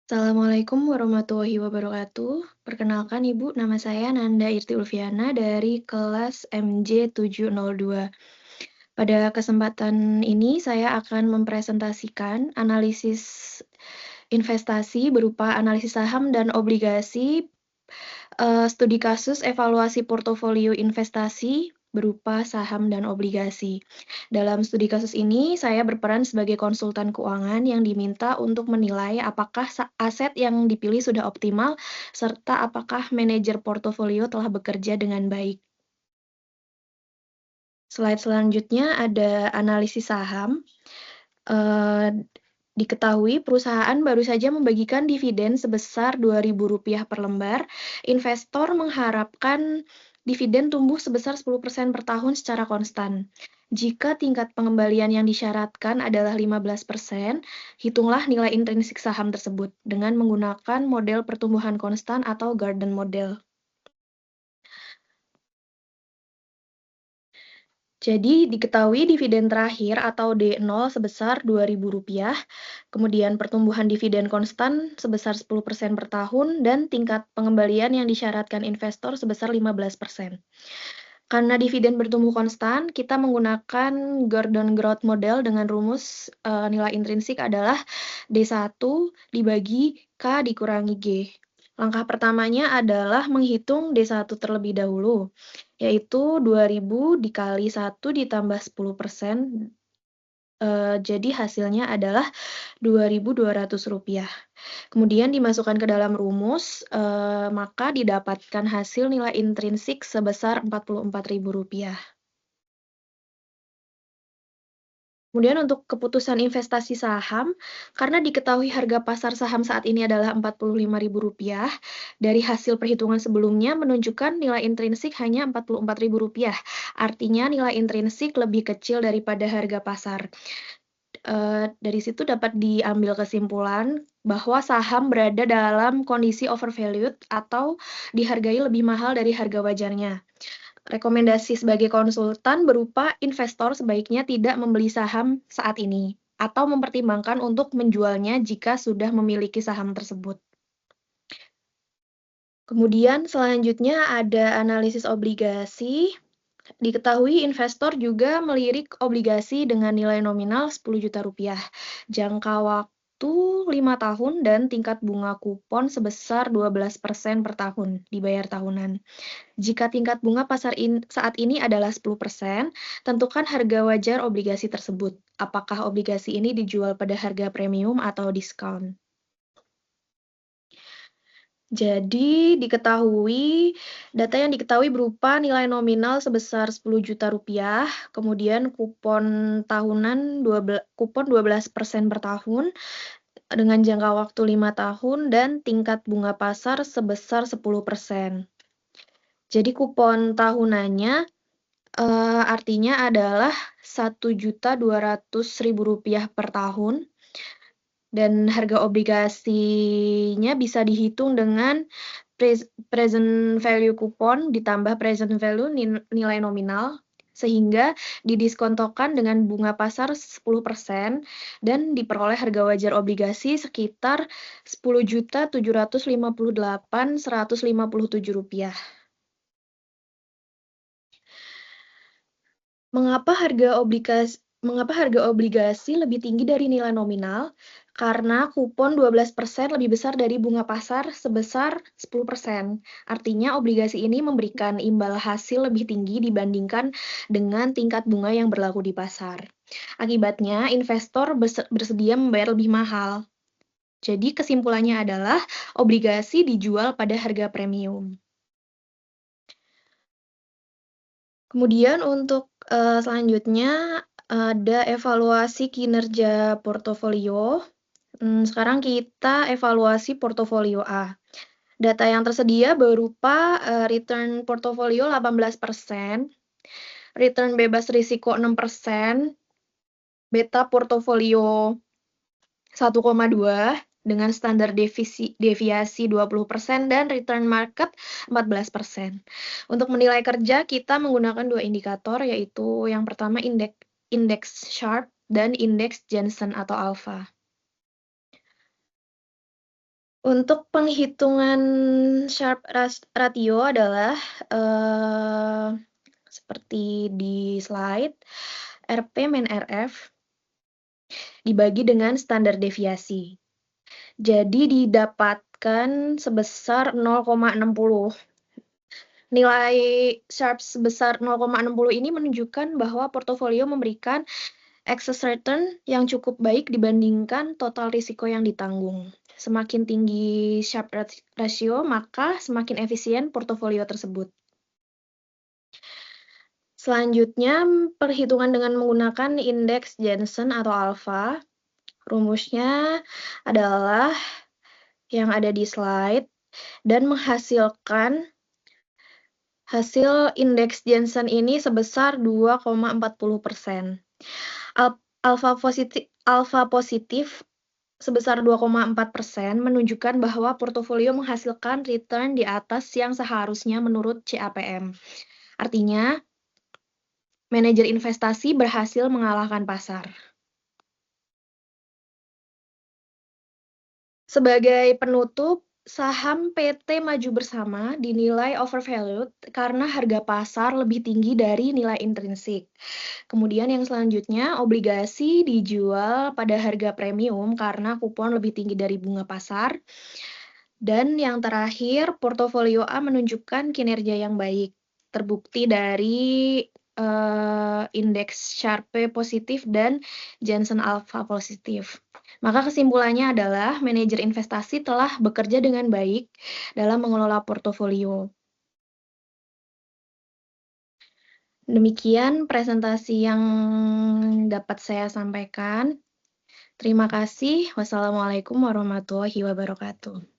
Assalamualaikum warahmatullahi wabarakatuh. Perkenalkan Ibu, nama saya Nanda Irti Ulfiana dari kelas MJ702. Pada kesempatan ini saya akan mempresentasikan analisis investasi berupa analisis saham dan obligasi, studi kasus evaluasi portofolio investasi berupa saham dan obligasi. Dalam studi kasus ini, saya berperan sebagai konsultan keuangan yang diminta untuk menilai apakah aset yang dipilih sudah optimal, serta apakah manajer portofolio telah bekerja dengan baik. Slide selanjutnya ada analisis saham. Eh, Diketahui perusahaan baru saja membagikan dividen sebesar Rp2.000 per lembar. Investor mengharapkan dividen tumbuh sebesar 10% per tahun secara konstan. Jika tingkat pengembalian yang disyaratkan adalah 15%, hitunglah nilai intrinsik saham tersebut dengan menggunakan model pertumbuhan konstan atau Garden Model. Jadi diketahui dividen terakhir atau D0 sebesar Rp2.000, kemudian pertumbuhan dividen konstan sebesar 10% per tahun, dan tingkat pengembalian yang disyaratkan investor sebesar 15%. Karena dividen bertumbuh konstan, kita menggunakan Gordon Growth Model dengan rumus nilai intrinsik adalah D1 dibagi K dikurangi G. Langkah pertamanya adalah menghitung D1 terlebih dahulu, yaitu 2.000 dikali 1 ditambah 10%, jadi hasilnya adalah Rp2.200. Kemudian dimasukkan ke dalam rumus, maka didapatkan hasil nilai intrinsik sebesar Rp44.000. Kemudian untuk keputusan investasi saham, karena diketahui harga pasar saham saat ini adalah Rp45.000, dari hasil perhitungan sebelumnya menunjukkan nilai intrinsik hanya Rp44.000. Artinya nilai intrinsik lebih kecil daripada harga pasar. Dari situ dapat diambil kesimpulan bahwa saham berada dalam kondisi overvalued atau dihargai lebih mahal dari harga wajarnya. Rekomendasi sebagai konsultan berupa investor sebaiknya tidak membeli saham saat ini atau mempertimbangkan untuk menjualnya jika sudah memiliki saham tersebut. Kemudian selanjutnya ada analisis obligasi. Diketahui investor juga melirik obligasi dengan nilai nominal Rp10 juta, jangka waktu 5 tahun, dan tingkat bunga kupon sebesar 12% per tahun, dibayar tahunan. Jika tingkat bunga pasar saat ini adalah 10%, tentukan harga wajar obligasi tersebut. Apakah obligasi ini dijual pada harga premium atau diskon? Jadi data yang diketahui berupa nilai nominal sebesar Rp10 juta, kemudian kupon tahunan kupon 12% per tahun dengan jangka waktu 5 tahun, dan tingkat bunga pasar sebesar 10%. Jadi kupon tahunannya artinya adalah Rp1.200.000 per tahun. Dan harga obligasinya bisa dihitung dengan present value kupon ditambah present value nilai nominal, sehingga didiskontokan dengan bunga pasar 10% dan diperoleh harga wajar obligasi sekitar Rp10.758.157. Mengapa harga obligasi lebih tinggi dari nilai nominal? Karena kupon 12% lebih besar dari bunga pasar sebesar 10%. Artinya obligasi ini memberikan imbal hasil lebih tinggi dibandingkan dengan tingkat bunga yang berlaku di pasar. Akibatnya, investor bersedia membayar lebih mahal. Jadi kesimpulannya adalah obligasi dijual pada harga premium. Kemudian untuk selanjutnya ada evaluasi kinerja portofolio. Sekarang kita evaluasi portofolio A. Data yang tersedia berupa return portofolio 18%, return bebas risiko 6%, beta portofolio 1,2 dengan standar deviasi 20%, dan return market 14%. Untuk menilai kerja, kita menggunakan dua indikator, yaitu yang pertama indeks Sharpe dan indeks Jensen atau Alpha. Untuk penghitungan Sharpe ratio adalah, seperti di slide, RP min RF dibagi dengan standar deviasi. Jadi didapatkan sebesar 0,60. Nilai Sharpe sebesar 0,60 ini menunjukkan bahwa portofolio memberikan excess return yang cukup baik dibandingkan total risiko yang ditanggung. Semakin tinggi Sharpe ratio, maka semakin efisien portofolio tersebut. Selanjutnya, perhitungan dengan menggunakan indeks Jensen atau alfa. Rumusnya adalah yang ada di slide dan menghasilkan hasil indeks Jensen ini sebesar 2,40%. Alfa positif sebesar 2,4% menunjukkan bahwa portofolio menghasilkan return di atas yang seharusnya menurut CAPM. Artinya, manajer investasi berhasil mengalahkan pasar. Sebagai penutup, saham PT Maju Bersama dinilai overvalued karena harga pasar lebih tinggi dari nilai intrinsik. Kemudian yang selanjutnya, obligasi dijual pada harga premium karena kupon lebih tinggi dari bunga pasar. Dan yang terakhir, portofolio A menunjukkan kinerja yang baik, terbukti dari indeks Sharpe positif dan Jensen Alpha positif. Maka kesimpulannya adalah manajer investasi telah bekerja dengan baik dalam mengelola portofolio. Demikian presentasi yang dapat saya sampaikan. Terima kasih. Wassalamualaikum warahmatullahi wabarakatuh.